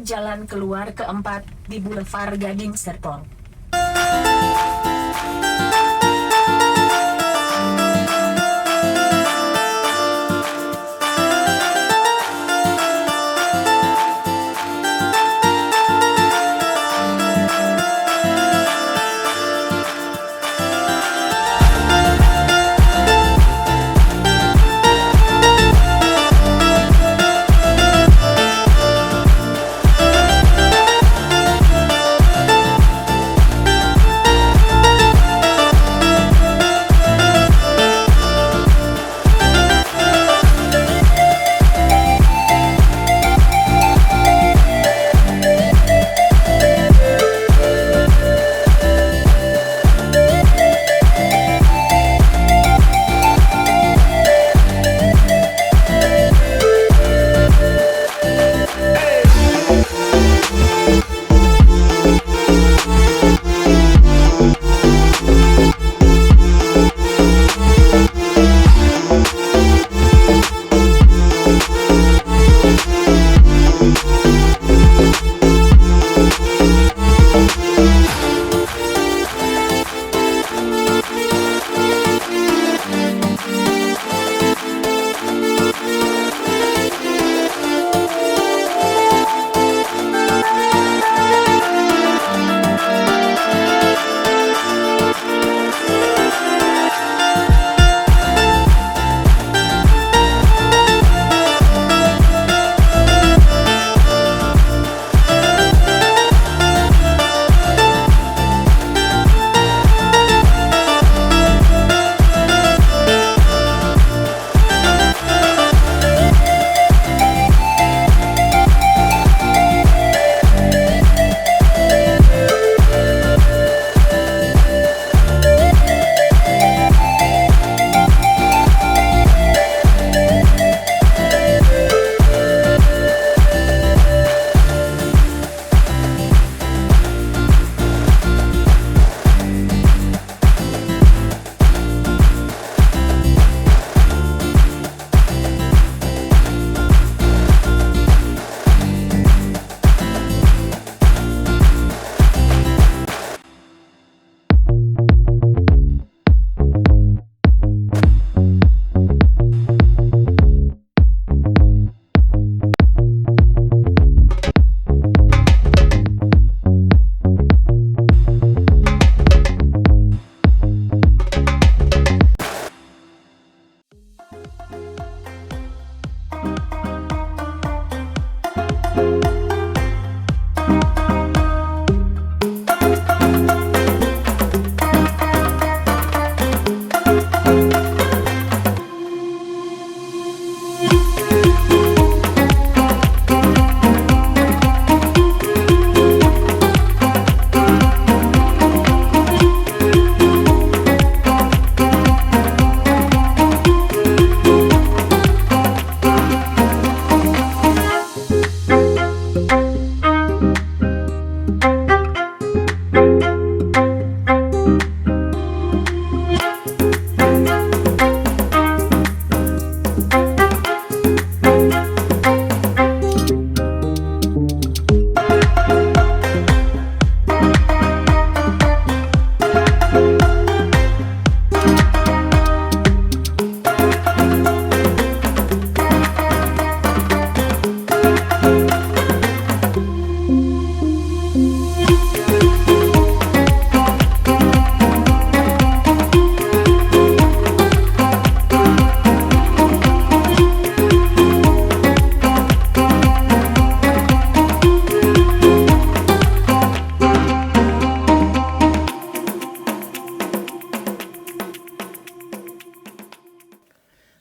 jalan keluar keempat di Boulevard Gading Serpong.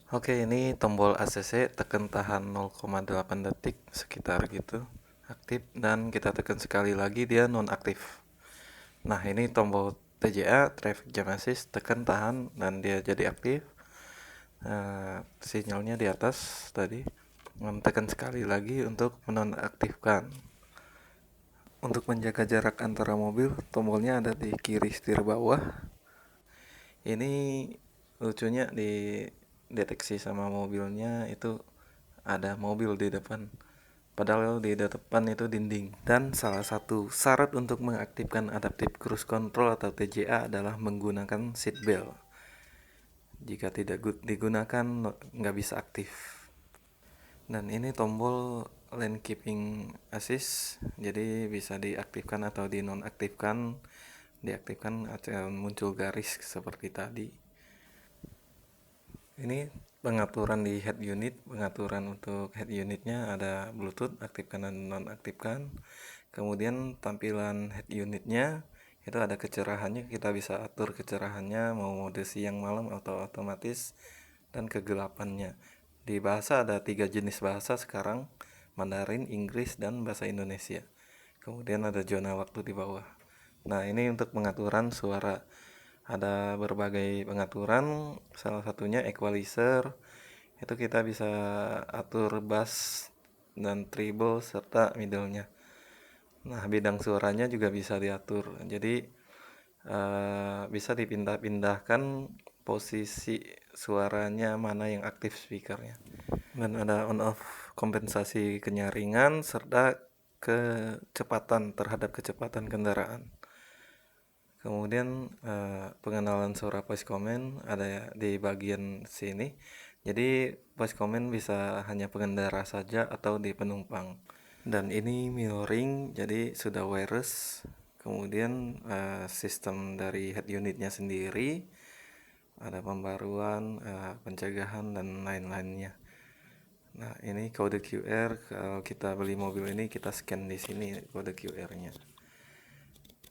Oke, ini tombol ACC, tekan tahan 0,8 detik sekitar gitu, aktif, dan kita tekan sekali lagi dia nonaktif. Nah, ini tombol TJA, Traffic Jam Assist, tekan tahan dan dia jadi aktif. Sinyalnya di atas tadi, tekan sekali lagi untuk menonaktifkan. Untuk menjaga jarak antara mobil, tombolnya ada di kiri setir bawah. Ini lucunya di deteksi sama mobilnya itu ada mobil di depan, padahal di depan itu dinding. Dan salah satu syarat untuk mengaktifkan Adaptive Cruise Control atau TCA adalah menggunakan seat belt. Jika tidak digunakan nggak bisa aktif. Dan ini tombol lane keeping assist, jadi bisa diaktifkan atau dinonaktifkan. Diaktifkan akan muncul garis seperti tadi. Ini pengaturan di head unit. Pengaturan untuk head unitnya ada Bluetooth, aktifkan dan nonaktifkan. Kemudian tampilan head unitnya itu ada kecerahannya, kita bisa atur kecerahannya mau mode siang malam atau otomatis, dan kegelapannya. Di bahasa ada 3 jenis bahasa sekarang, Mandarin, Inggris, dan bahasa Indonesia. Kemudian ada zona waktu di bawah. Nah, ini untuk pengaturan suara. Ada berbagai pengaturan, salah satunya equalizer. Itu kita bisa atur bass dan treble serta middle-nya. Nah, bidang suaranya juga bisa diatur. Jadi bisa dipindah-pindahkan posisi suaranya mana yang aktif speakernya. Dan ada on off kompensasi kenyaringan serta kecepatan terhadap kecepatan kendaraan. Kemudian pengenalan suara voice command ada di bagian sini. Jadi voice command bisa hanya pengendara saja atau di penumpang. Dan ini mirroring, jadi sudah wireless. Kemudian sistem dari head unitnya sendiri, ada pembaruan, pencegahan dan lain-lainnya. Nah, ini kode QR. Kalau kita beli mobil ini kita scan di sini kode QR-nya.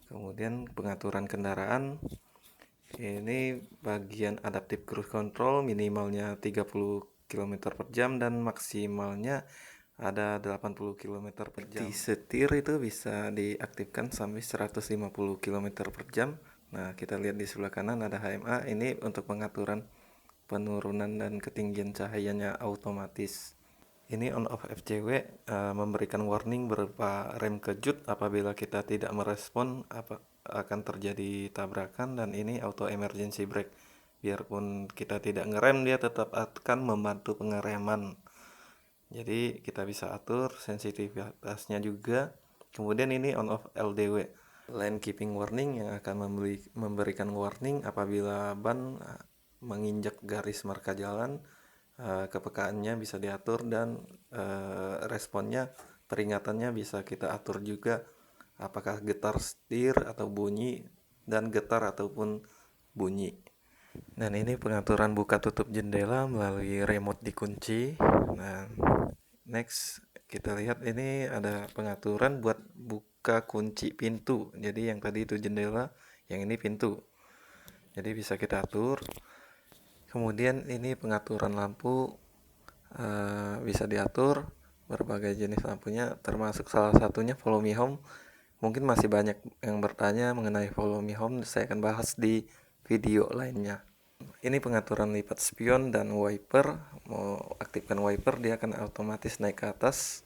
Kemudian pengaturan kendaraan, ini bagian adaptive cruise control, minimalnya 30 km per jam dan maksimalnya ada 80 km per jam. Di setir itu bisa diaktifkan sampai 150 km per jam. Nah, kita lihat di sebelah kanan ada HMA, ini untuk pengaturan penurunan dan ketinggian cahayanya otomatis. Ini on off FCW memberikan warning berupa rem kejut apabila kita tidak merespon akan terjadi tabrakan, dan ini auto emergency brake. Biarpun kita tidak ngerem, dia tetap akan membantu pengereman. Jadi kita bisa atur sensitivitasnya juga. Kemudian ini on off LDW, lane keeping warning, yang akan memberikan warning apabila ban menginjak garis marka jalan. Kepekaannya bisa diatur dan responnya, peringatannya bisa kita atur juga, apakah getar setir atau bunyi, dan getar ataupun bunyi. Dan ini pengaturan buka tutup jendela melalui remote dikunci. Nah, next kita lihat ini ada pengaturan buat buka kunci pintu. Jadi yang tadi itu jendela, yang ini pintu. Jadi bisa kita atur. Kemudian ini pengaturan lampu, bisa diatur berbagai jenis lampunya, termasuk salah satunya follow me home. Mungkin masih banyak yang bertanya mengenai follow me home, saya akan bahas di video lainnya. Ini pengaturan lipat spion dan wiper. Mau aktifkan wiper, dia akan otomatis naik ke atas,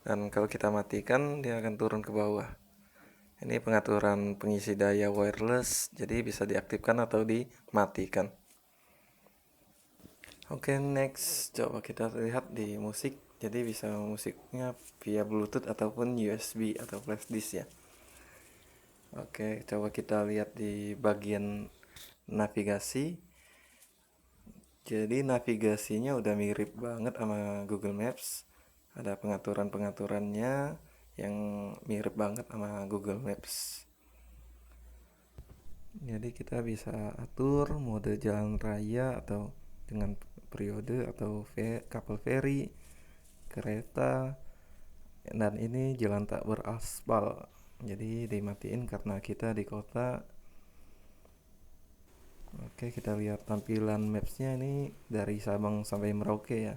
dan kalau kita matikan dia akan turun ke bawah. Ini pengaturan pengisi daya wireless, jadi bisa diaktifkan atau dimatikan. Oke, next coba kita lihat di musik. Jadi bisa musiknya via Bluetooth ataupun USB atau flash disk ya. Oke, coba kita lihat di bagian navigasi. Jadi navigasinya udah mirip banget sama Google Maps. Ada pengaturan-pengaturannya yang mirip banget sama Google Maps. Jadi kita bisa atur mode jalan raya atau dengan periode, atau kapal feri, kereta, dan ini jalan tak beraspal, jadi dimatiin karena kita di kota. Oke, kita lihat tampilan mapsnya ini dari Sabang sampai Merauke ya.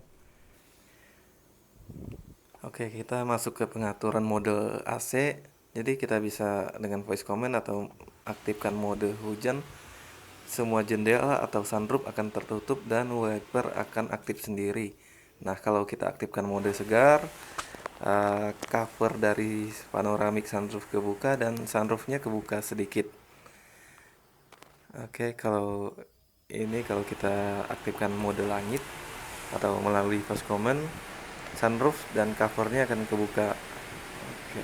Oke, kita masuk ke pengaturan mode AC. Jadi kita bisa dengan voice command atau aktifkan mode hujan. Semua jendela atau sunroof akan tertutup dan wiper akan aktif sendiri. Nah, kalau kita aktifkan mode segar, cover dari panoramik sunroof kebuka dan sunroofnya kebuka sedikit. Oke, kalau kita aktifkan mode langit atau melalui voice command, sunroof dan covernya akan kebuka. Oke,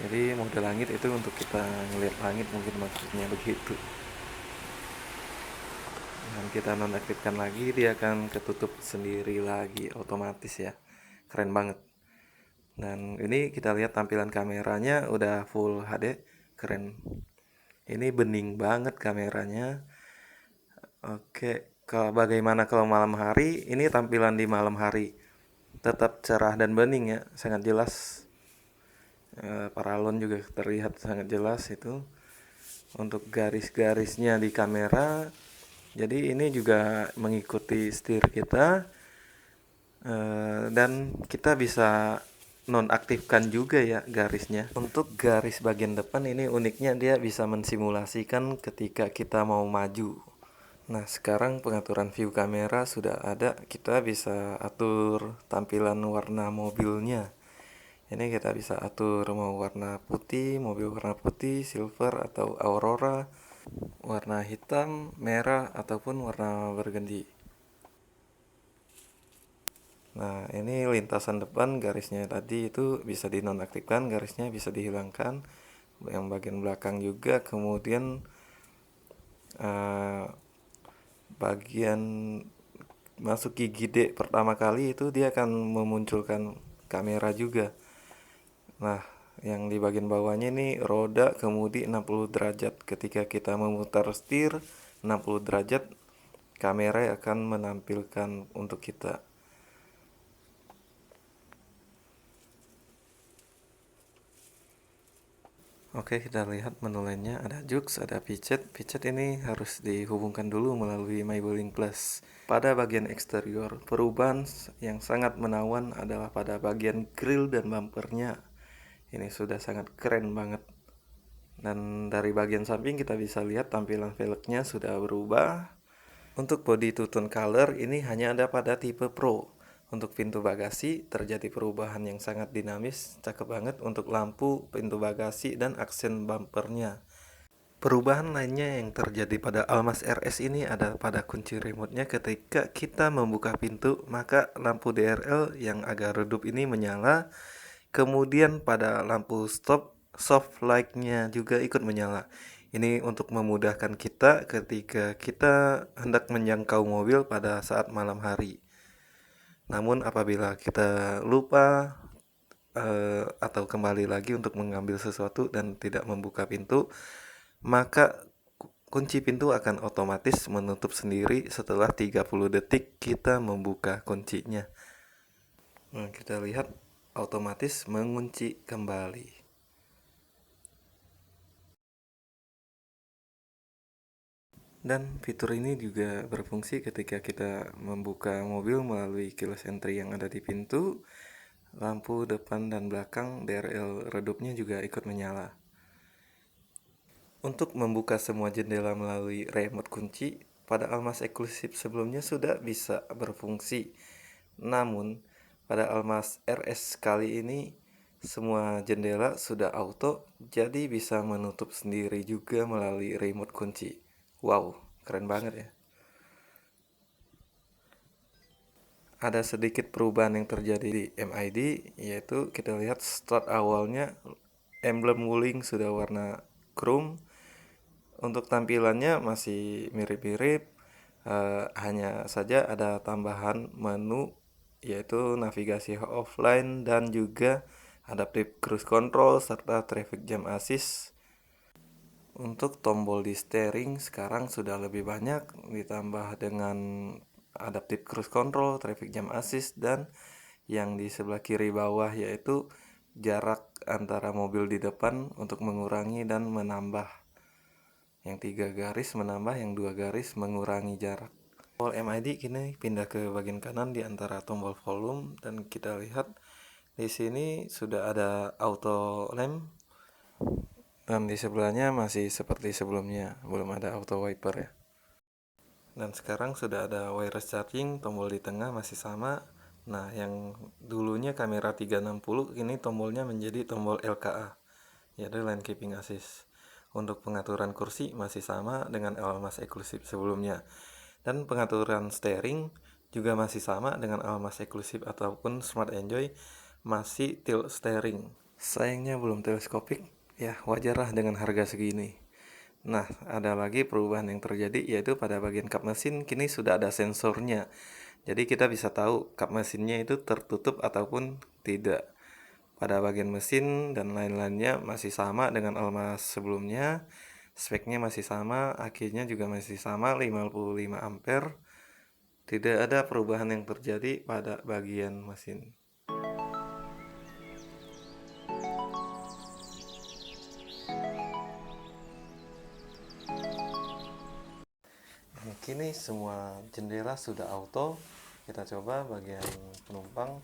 jadi mode langit itu untuk kita ngelihat langit, mungkin maksudnya begitu. Dan kita nonaktifkan lagi, dia akan ketutup sendiri lagi otomatis ya. Keren banget. Dan ini kita lihat tampilan kameranya udah full HD, keren. Ini bening banget kameranya. Oke, bagaimana kalau malam hari? Ini tampilan di malam hari. Tetap cerah dan bening ya, sangat jelas. Paralon juga terlihat sangat jelas itu. Untuk garis-garisnya di kamera, jadi ini juga mengikuti setir kita. Dan kita bisa nonaktifkan juga ya garisnya. Untuk garis bagian depan ini uniknya dia bisa mensimulasikan ketika kita mau maju. Nah, sekarang pengaturan view kamera sudah ada. Kita bisa atur tampilan warna mobilnya. Ini kita bisa atur mau warna putih, mobil warna putih, silver atau aurora, warna hitam, merah ataupun warna burgundy. Nah, ini lintasan depan garisnya tadi itu bisa dinonaktifkan, garisnya bisa dihilangkan. Yang bagian belakang juga, kemudian eh, bagian masuk gigi D pertama kali itu dia akan memunculkan kamera juga. Nah, yang di bagian bawahnya ini roda kemudi 60 derajat. Ketika kita memutar setir 60 derajat, kamera akan menampilkan untuk kita. Oke, kita lihat menu lainnya. Ada Jux, ada Picet. Picet ini harus dihubungkan dulu melalui MyBowling Plus. Pada bagian eksterior, perubahan yang sangat menawan adalah pada bagian grill dan bumpernya. Ini sudah sangat keren banget. Dan dari bagian samping kita bisa lihat tampilan velgnya sudah berubah. Untuk body to tone color ini hanya ada pada tipe Pro. Untuk pintu bagasi terjadi perubahan yang sangat dinamis, cakep banget untuk lampu, pintu bagasi, dan aksen bumpernya. Perubahan lainnya yang terjadi pada Almas RS ini ada pada kunci remote-nya. Ketika kita membuka pintu, maka lampu DRL yang agak redup ini menyala. Kemudian pada lampu stop, soft light-nya juga ikut menyala. Ini untuk memudahkan kita ketika kita hendak menjangkau mobil pada saat malam hari. Namun apabila kita lupa atau kembali lagi untuk mengambil sesuatu dan tidak membuka pintu, maka kunci pintu akan otomatis menutup sendiri setelah 30 detik kita membuka kuncinya. Nah, kita lihat otomatis mengunci kembali. Dan fitur ini juga berfungsi ketika kita membuka mobil melalui keyless entry yang ada di pintu. Lampu depan dan belakang DRL redupnya juga ikut menyala. Untuk membuka semua jendela melalui remote kunci, pada Almas eksklusif sebelumnya sudah bisa berfungsi. Namun, pada Almas RS kali ini, semua jendela sudah auto, jadi bisa menutup sendiri juga melalui remote kunci. Wow, keren banget ya. Ada sedikit perubahan yang terjadi di MID, yaitu kita lihat start awalnya emblem Wuling sudah warna chrome. Untuk tampilannya masih mirip-mirip, hanya saja ada tambahan menu yaitu navigasi offline dan juga adaptive cruise control serta traffic jam assist. Untuk tombol di steering sekarang sudah lebih banyak, ditambah dengan adaptive cruise control, traffic jam assist, dan yang di sebelah kiri bawah yaitu jarak antara mobil di depan untuk mengurangi dan menambah. Yang 3 garis menambah, yang 2 garis mengurangi jarak. Tombol MID kini pindah ke bagian kanan di antara tombol volume, dan kita lihat di sini sudah ada auto lamp. Dan di sebelahnya masih seperti sebelumnya, belum ada auto wiper ya. Dan sekarang sudah ada wireless charging, tombol di tengah masih sama. Nah, yang dulunya kamera 360, ini tombolnya menjadi tombol LKA, yaitu Lane Keeping Assist. Untuk pengaturan kursi masih sama dengan Almas eksklusif sebelumnya. Dan pengaturan steering juga masih sama dengan Almas Exclusive ataupun Smart Enjoy, masih tilt steering. Sayangnya belum teleskopik, ya wajarlah dengan harga segini. Nah, ada lagi perubahan yang terjadi yaitu pada bagian kap mesin kini sudah ada sensornya. Jadi kita bisa tahu kap mesinnya itu tertutup ataupun tidak. Pada bagian mesin dan lain-lainnya masih sama dengan Almas sebelumnya. Speknya masih sama, akinya juga masih sama 55 ampere. Tidak ada perubahan yang terjadi pada bagian mesin. Kini semua jendela sudah auto. Kita coba bagian penumpang.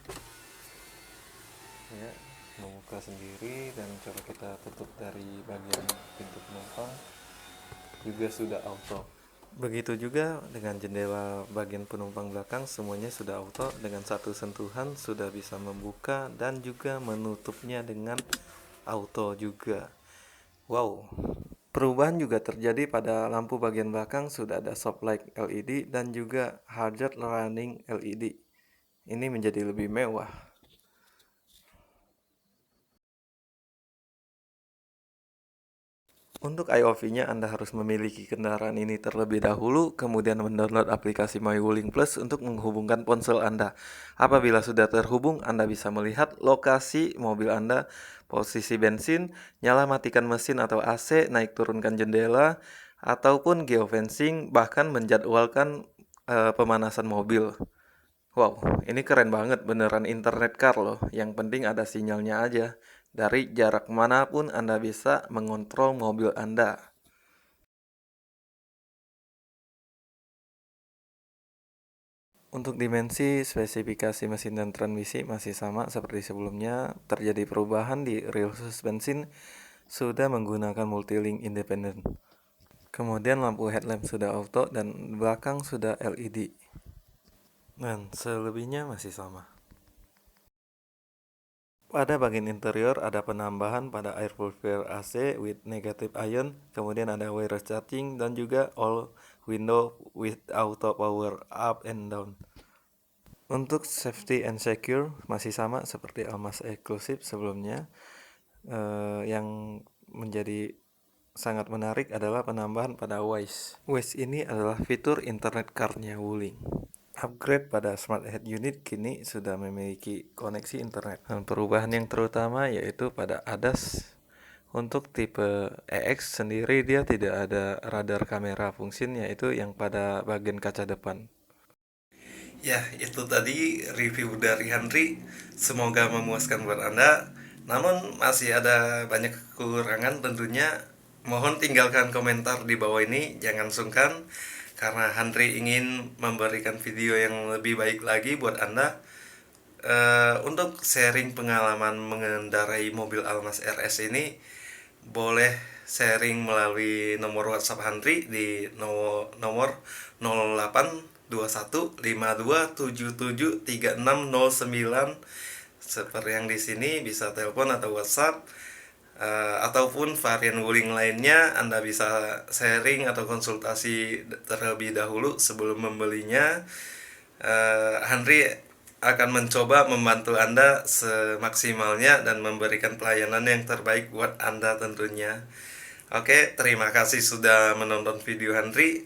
Ya, membuka sendiri dan coba kita tutup dari bagian pintu penumpang juga sudah auto. Begitu juga dengan jendela bagian penumpang belakang, semuanya sudah auto. Dengan satu sentuhan sudah bisa membuka dan juga menutupnya dengan auto juga. Wow. Perubahan juga terjadi pada lampu bagian belakang, sudah ada soft light LED dan juga hazard running LED. Ini menjadi lebih mewah. Untuk IOV-nya Anda harus memiliki kendaraan ini terlebih dahulu, kemudian mendownload aplikasi MyWuling Plus untuk menghubungkan ponsel Anda. Apabila sudah terhubung, Anda bisa melihat lokasi mobil Anda, posisi bensin, nyala matikan mesin atau AC, naik turunkan jendela, ataupun geofencing, bahkan menjadwalkan pemanasan mobil. Wow, ini keren banget, beneran internet car loh. Yang penting ada sinyalnya aja. Dari jarak manapun Anda bisa mengontrol mobil Anda. Untuk dimensi, spesifikasi mesin dan transmisi masih sama seperti sebelumnya. Terjadi perubahan di rear suspension, sudah menggunakan multilink independen. Kemudian lampu headlamp sudah auto dan belakang sudah LED. Dan selebihnya masih sama. Pada bagian interior ada penambahan pada air purifier AC with negative ion, kemudian ada wireless charging dan juga all window with auto power up and down. Untuk safety and secure masih sama seperti Almas Exclusive sebelumnya. Yang menjadi sangat menarik adalah penambahan pada Waze. Waze ini adalah fitur internet car-nya Wuling. Upgrade pada Smart Head Unit kini sudah memiliki koneksi internet. Dan perubahan yang terutama yaitu pada ADAS. Untuk tipe EX sendiri dia tidak ada radar kamera fungsin, yaitu yang pada bagian kaca depan. Ya, itu tadi review dari Henry. Semoga memuaskan buat Anda. Namun masih ada banyak kekurangan tentunya. Mohon tinggalkan komentar di bawah ini, jangan sungkan. Karena Henry ingin memberikan video yang lebih baik lagi buat Anda. Untuk sharing pengalaman mengendarai mobil Almas RS ini, boleh sharing melalui nomor WhatsApp Henry di nomor 082152773609. Seperti yang di sini, bisa telepon atau WhatsApp. Ataupun varian Wuling lainnya Anda bisa sharing atau konsultasi terlebih dahulu sebelum membelinya. Henry akan mencoba membantu Anda semaksimalnya dan memberikan pelayanan yang terbaik buat Anda tentunya. Oke, terima kasih sudah menonton video Henry.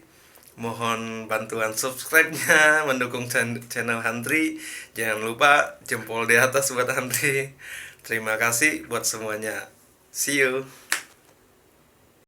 Mohon bantuan subscribe-nya, mendukung channel Henry. Jangan lupa jempol di atas buat Henry. Terima kasih buat semuanya. See you.